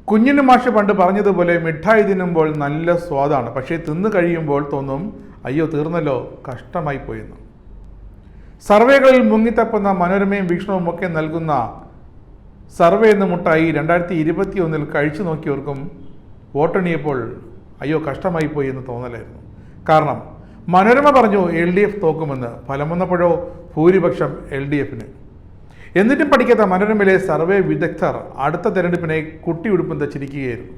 കുഞ്ഞിന് മാഷ് പണ്ട് പറഞ്ഞതുപോലെ മിഠായി തിന്നുമ്പോൾ നല്ല സ്വാദാണ്, പക്ഷേ തിന്നു കഴിയുമ്പോൾ തോന്നും അയ്യോ തീർന്നല്ലോ, കഷ്ടമായി പോയെന്ന്. സർവേകളിൽ മുങ്ങിത്തപ്പുന്ന മനോരമയും വീക്ഷണവും ഒക്കെ നൽകുന്ന സർവേ എന്ന മുട്ടായി 2021 കഴിച്ചു നോക്കിയവർക്കും വോട്ടെണ്ണിയപ്പോൾ അയ്യോ കഷ്ടമായി പോയി എന്ന് തോന്നലായിരുന്നു. കാരണം മനോരമ പറഞ്ഞു LDF തോക്കുമെന്ന്, ഫലം വന്നപ്പോഴോ ഭൂരിപക്ഷം LDFന്. എന്നിട്ടും പഠിക്കാത്ത മനോരമയിലെ സർവേ വിദഗ്ധർ അടുത്ത തെരഞ്ഞെടുപ്പിനെ കുട്ടിയുടുപ്പും ധരിച്ചിരിക്കുകയായിരുന്നു.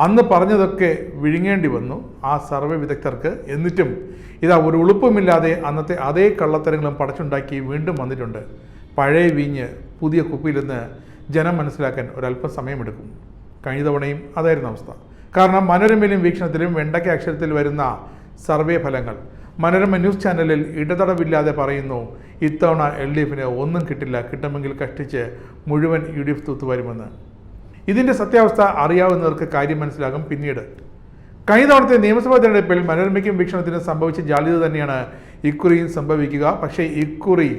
അന്ന് പറഞ്ഞതൊക്കെ വിഴുങ്ങേണ്ടി വന്നു ആ സർവേ വിദഗ്ധർക്ക്. എന്നിട്ടും ഇതാ ഒരു ഉളുപ്പുമില്ലാതെ അന്നത്തെ അതേ കള്ളത്തരങ്ങളും പടച്ചുണ്ടാക്കി വീണ്ടും വന്നിട്ടുണ്ട്. പഴയ വീഞ്ഞ് പുതിയ കുപ്പിയിലെന്ന് ജനം മനസ്സിലാക്കാൻ ഒരല്പം സമയമെടുക്കും. കഴിഞ്ഞ തവണയും അതായിരുന്നു അവസ്ഥ. കാരണം മനോരമയിലും വീക്ഷണത്തിലും വെണ്ടയ്ക്ക അക്ഷരത്തിൽ വരുന്ന സർവേ ഫലങ്ങൾ മനോരമ ന്യൂസ് ചാനലിൽ ഇടതടവില്ലാതെ പറയുന്നു ഇത്തവണ LDFന് ഒന്നും കിട്ടില്ല, കിട്ടുമെങ്കിൽ കഷ്ടിച്ച് മുഴുവൻ UDF തൂത്തുവരുമെന്ന്. ഇതിൻ്റെ സത്യാവസ്ഥ അറിയാവുന്നവർക്ക് കാര്യം മനസ്സിലാകും പിന്നീട്. കഴിഞ്ഞ തവണത്തെ നിയമസഭാ തെരഞ്ഞെടുപ്പിൽ മനോരമയ്ക്കും വീക്ഷണത്തിനും സംഭവിച്ച ജാള്യത തന്നെയാണ് ഇക്കുറിയും സംഭവിക്കുക. പക്ഷേ ഇക്കുറി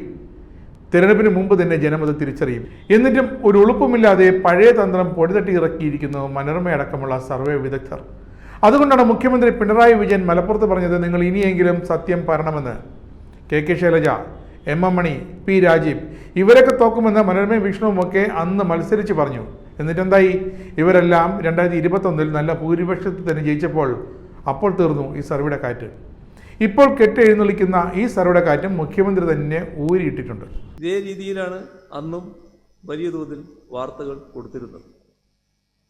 തെരഞ്ഞെടുപ്പിന് മുമ്പ് തന്നെ ജനമത് തിരിച്ചറിയും. എന്നിട്ടും ഒരു ഉളുപ്പുമില്ലാതെ പഴയ തന്ത്രം പൊടിതട്ടി ഇറക്കിയിരിക്കുന്നു മനോരമയടക്കമുള്ള സർവേ വിദഗ്ധർ. അതുകൊണ്ടാണ് മുഖ്യമന്ത്രി പിണറായി വിജയൻ മലപ്പുറത്ത് പറഞ്ഞത് നിങ്ങൾ ഇനിയെങ്കിലും സത്യം പറയണമെന്ന്. KK ശൈലജ, MM മണി, P രാജീവ് ഇവരൊക്കെ തോക്കുമെന്ന് മനോരമയും വീക്ഷണവുമൊക്കെ അന്ന് മത്സരിച്ച് പറഞ്ഞു. എന്നിട്ടെന്തായി? ഇവരെല്ലാം 2021 നല്ല ഭൂരിപക്ഷത്തിൽ തന്നെ ജയിച്ചപ്പോൾ അപ്പോൾ തീർന്നു ഈ സർവേയുടെ കാറ്റ്. ഇപ്പോൾ കെട്ടെഴുന്നള്ളിക്കുന്ന ഈ സർവേയുടെ കാറ്റും മുഖ്യമന്ത്രി തന്നെ ഊരിയിട്ടിട്ടുണ്ട്. ഇതേ രീതിയിലാണ് അന്നും വലിയ തോതിൽ വാർത്തകൾ കൊടുത്തിരുന്നത്.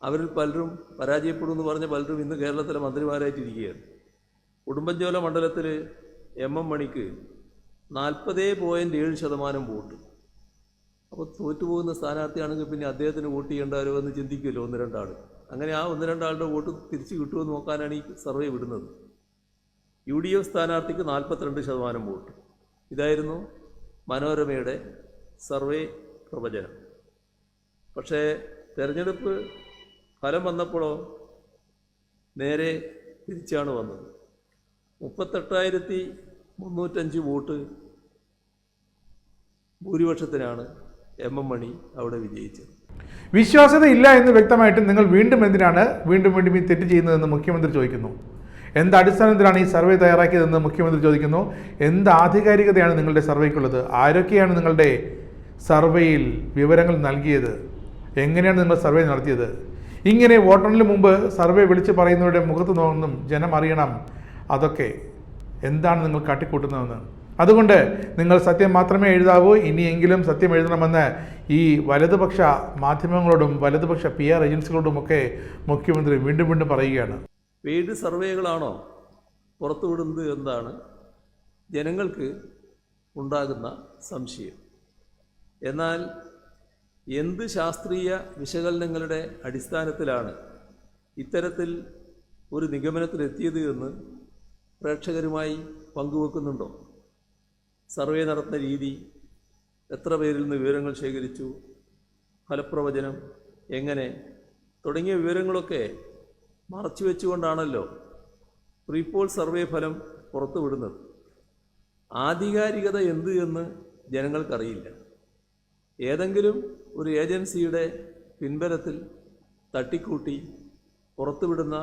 അവരിൽ പലരും പരാജയപ്പെടുമെന്ന് പറഞ്ഞ പലരും ഇന്ന് കേരളത്തിലെ മന്ത്രിമാരായിട്ടിരിക്കുകയാണ്. ഉടുമ്പൻചോല മണ്ഡലത്തിൽ MM മണിക്ക് 40.7% വോട്ട്. അപ്പോൾ തോറ്റുപോകുന്ന സ്ഥാനാർത്ഥിയാണെങ്കിൽ പിന്നെ അദ്ദേഹത്തിന് വോട്ട് ചെയ്യേണ്ടാരോ എന്ന് ചിന്തിക്കുമല്ലോ ഒന്ന് രണ്ടാൾ. അങ്ങനെ ആ ഒന്ന് രണ്ടാളുടെ വോട്ട് തിരിച്ചു കിട്ടുമെന്ന് നോക്കാനാണ് ഈ സർവേ വിടുന്നത്. UDF സ്ഥാനാർത്ഥിക്ക് 42% വോട്ട്. ഇതായിരുന്നു മനോരമയുടെ സർവേ പ്രവചനം. പക്ഷേ തെരഞ്ഞെടുപ്പ് ഫലം വന്നപ്പോഴോ നേരെ തിരിച്ചാണ് വന്നത്. 38,305 വോട്ട് ഭൂരിപക്ഷത്തിനാണ് MM മണി അവിടെ വിജയിച്ചത്. വിശ്വാസ്യത ഇല്ല എന്ന് വ്യക്തമായിട്ട് നിങ്ങൾ വീണ്ടും എന്തിനാണ് വീണ്ടും ഈ തെറ്റ് ചെയ്യുന്നതെന്ന് മുഖ്യമന്ത്രി ചോദിക്കുന്നു. എന്ത് അടിസ്ഥാനത്തിലാണ് ഈ സർവേ തയ്യാറാക്കിയതെന്ന് മുഖ്യമന്ത്രി ചോദിക്കുന്നു. എന്ത് ആധികാരികതയാണ് നിങ്ങളുടെ സർവേക്കുള്ളത്? ആരൊക്കെയാണ് നിങ്ങളുടെ സർവേയിൽ വിവരങ്ങൾ നൽകിയത്? എങ്ങനെയാണ് നിങ്ങൾ സർവേ നടത്തിയത്? ഇങ്ങനെ വോട്ടെണ്ണലിന് മുമ്പ് സർവേ വിളിച്ച് പറയുന്നവരുടെ മുഖത്ത് നോന്നും ജനം അറിയണം അതൊക്കെ എന്താണ് നിങ്ങൾ കാട്ടിക്കൂട്ടുന്നതെന്ന്. അതുകൊണ്ട് നിങ്ങൾ സത്യം മാത്രമേ എഴുതാവൂ, ഇനിയെങ്കിലും സത്യം എഴുതണമെന്ന് ഈ വലതുപക്ഷ മാധ്യമങ്ങളോടും വലതുപക്ഷ PR ഏജൻസികളോടുമൊക്കെ മുഖ്യമന്ത്രി വീണ്ടും പറയുകയാണ്. പെയ്ഡ് സർവേകളാണോ പുറത്തുവിടുന്നത് എന്നാണ് ജനങ്ങൾക്ക് ഉണ്ടാകുന്ന സംശയം. എന്നാൽ എന്ത് ശാസ്ത്രീയ വിശകലനങ്ങളുടെ അടിസ്ഥാനത്തിലാണ് ഇത്തരത്തിൽ ഒരു നിഗമനത്തിലെത്തിയത് എന്ന് പ്രേക്ഷകരുമായി പങ്കുവെക്കുന്നുണ്ടോ? സർവേ നടത്തുന്ന രീതി, എത്ര പേരിൽ നിന്ന് വിവരങ്ങൾ ശേഖരിച്ചു, ഫലപ്രവചനം എങ്ങനെ തുടങ്ങിയ വിവരങ്ങളൊക്കെ മറച്ചു വെച്ചുകൊണ്ടാണല്ലോ പ്രീപോൾ സർവേ ഫലം പുറത്തുവിടുന്നത്. ആധികാരികത എന്ത് എന്ന് ജനങ്ങൾക്കറിയില്ല. ഏതെങ്കിലും ഒരു ഏജൻസിയുടെ പിൻബലത്തിൽ തട്ടിക്കൂട്ടി പുറത്തുവിടുന്ന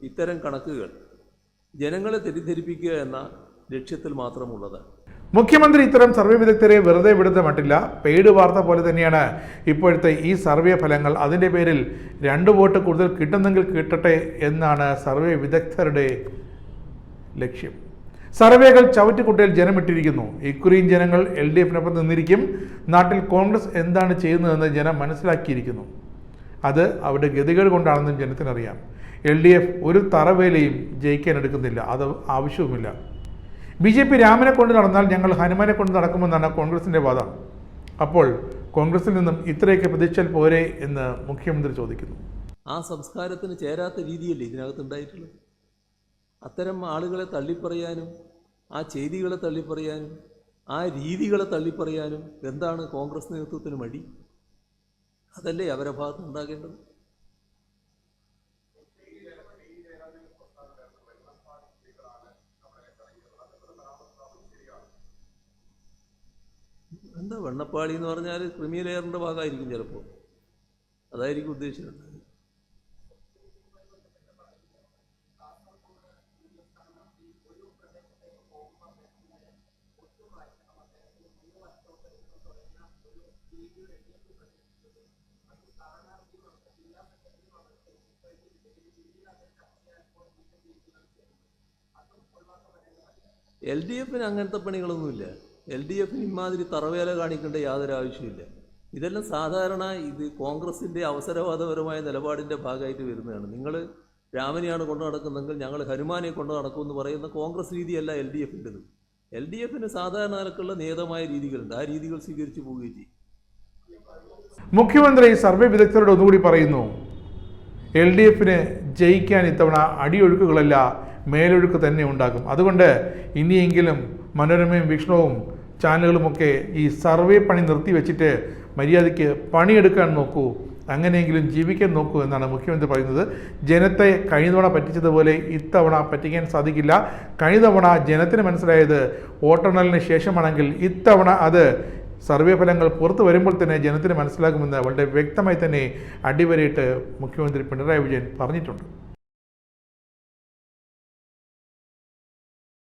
ഇത്തരം കണക്കുകൾ ജനങ്ങളെ തെറ്റിദ്ധരിപ്പിക്കുക എന്ന ലക്ഷ്യത്തിൽ മാത്രമുള്ളതാണ്. മുഖ്യമന്ത്രി ഇത്തരം സർവേ വിദഗ്ധരെ വെറുതെ വിടുന്ന മട്ടില്ല. പെയ്ഡ് വാർത്ത പോലെ തന്നെയാണ് ഇപ്പോഴത്തെ ഈ സർവേ ഫലങ്ങൾ. അതിൻ്റെ പേരിൽ 2 വോട്ട് കൂടുതൽ കിട്ടുന്നെങ്കിൽ കിട്ടട്ടെ എന്നാണ് സർവേ വിദഗ്ധരുടെ ലക്ഷ്യം. സർവേകൾ ചവറ്റുകുട്ടയിൽ ജനമിട്ടിരിക്കുന്നു. ഇക്കുറിയും ജനങ്ങൾ LDFനൊപ്പം നിന്നിരിക്കും. നാട്ടിൽ കോൺഗ്രസ് എന്താണ് ചെയ്യുന്നതെന്ന് ജനം മനസ്സിലാക്കിയിരിക്കുന്നു. അത് അവരുടെ ഗതികൾ കൊണ്ടാണെന്നും ജനത്തിനറിയാം. LDF ഒരു തറവേലയും ജയിക്കാൻ എടുക്കുന്നില്ല, അത് ആവശ്യവുമില്ല. BJP രാമനെ കൊണ്ട് നടന്നാൽ ഞങ്ങൾ ഹനുമാനെ കൊണ്ട് നടക്കുമെന്നാണ് കോൺഗ്രസിൻ്റെ വാദം. അപ്പോൾ കോൺഗ്രസിൽ നിന്നും ഇത്രയൊക്കെ പ്രതീക്ഷിച്ചാൽ പോരെ എന്ന് മുഖ്യമന്ത്രി ചോദിക്കുന്നു. ആ സംസ്കാരത്തിന് ചേരാത്ത രീതിയല്ലേ ഇതിനകത്തുണ്ടായിട്ടുള്ളത്? അത്തരം ആളുകളെ തള്ളിപ്പറയാനും ആ ചെയ്തികളെ തള്ളിപ്പറയാനും ആ രീതികളെ തള്ളിപ്പറയാനും എന്താണ് കോൺഗ്രസ് നേതൃത്വത്തിന് മടി? അതല്ലേ അവരുടെ ഭാഗത്ത് ഉണ്ടാകേണ്ടത്? എന്താ വെണ്ണപ്പാളി എന്ന് പറഞ്ഞാൽ ക്രിമി ലെയറിൻ്റെ ഭാഗമായിരിക്കും ചിലപ്പോൾ, അതായിരിക്കും ഉദ്ദേശിച്ചിട്ടുള്ളത്. എൽ ഡി എഫിന് അങ്ങനത്തെ പണികളൊന്നുമില്ല. എൽ ഡി എഫിന് ഇമാതിരി തറവേല കാണിക്കേണ്ട യാതൊരു ആവശ്യമില്ല. ഇതെല്ലാം സാധാരണ ഇത് കോൺഗ്രസിൻ്റെ അവസരവാദപരമായ നിലപാടിൻ്റെ ഭാഗമായിട്ട് വരുന്നതാണ്. നിങ്ങൾ രാമനെയാണ് കൊണ്ടു നടക്കുന്നതെങ്കിൽ ഞങ്ങൾ ഹനുമാനെ കൊണ്ടു നടക്കുമെന്ന് പറയുന്ന കോൺഗ്രസ് രീതിയല്ല എൽ ഡി എഫിൻ്റെത്. എൽ ഡി എഫിന് സാധാരണ നിലക്കുള്ള നിയതമായ രീതികളുണ്ട്. ആ രീതികൾ സ്വീകരിച്ചു പോവുകയും ചെയ്യും. മുഖ്യമന്ത്രി സർവേ വിദഗ്ധരോട് ഒന്നുകൂടി പറയുന്നു, എൽ ഡി എഫിന് ജയിക്കാൻ ഇത്തവണ അടിയൊഴുക്കുകളല്ല മേലൊഴുക്ക് തന്നെ ഉണ്ടാകും. അതുകൊണ്ട് ഇനിയെങ്കിലും മനോരമയും വീക്ഷണവും ചാനലുകളുമൊക്കെ ഈ സർവേ പണി നിർത്തിവെച്ചിട്ട് മര്യാദയ്ക്ക് പണിയെടുക്കാൻ നോക്കൂ, അങ്ങനെയെങ്കിലും ജീവിക്കാൻ നോക്കൂ എന്നാണ് മുഖ്യമന്ത്രി പറയുന്നത്. ജനത്തെ കഴിഞ്ഞ തവണ പറ്റിച്ചതുപോലെ ഇത്തവണ പറ്റിക്കാൻ സാധിക്കില്ല. കഴിഞ്ഞ തവണ ജനത്തിന് മനസ്സിലായത് വോട്ടെണ്ണലിന് ശേഷമാണെങ്കിൽ ഇത്തവണ അത് സർവേ ഫലങ്ങൾ പുറത്തു വരുമ്പോൾ തന്നെ ജനത്തിന് മനസ്സിലാകുമെന്ന് വളരെ വ്യക്തമായി തന്നെ അടിവരയിട്ട് മുഖ്യമന്ത്രി പിണറായി വിജയൻ പറഞ്ഞിട്ടുണ്ട്.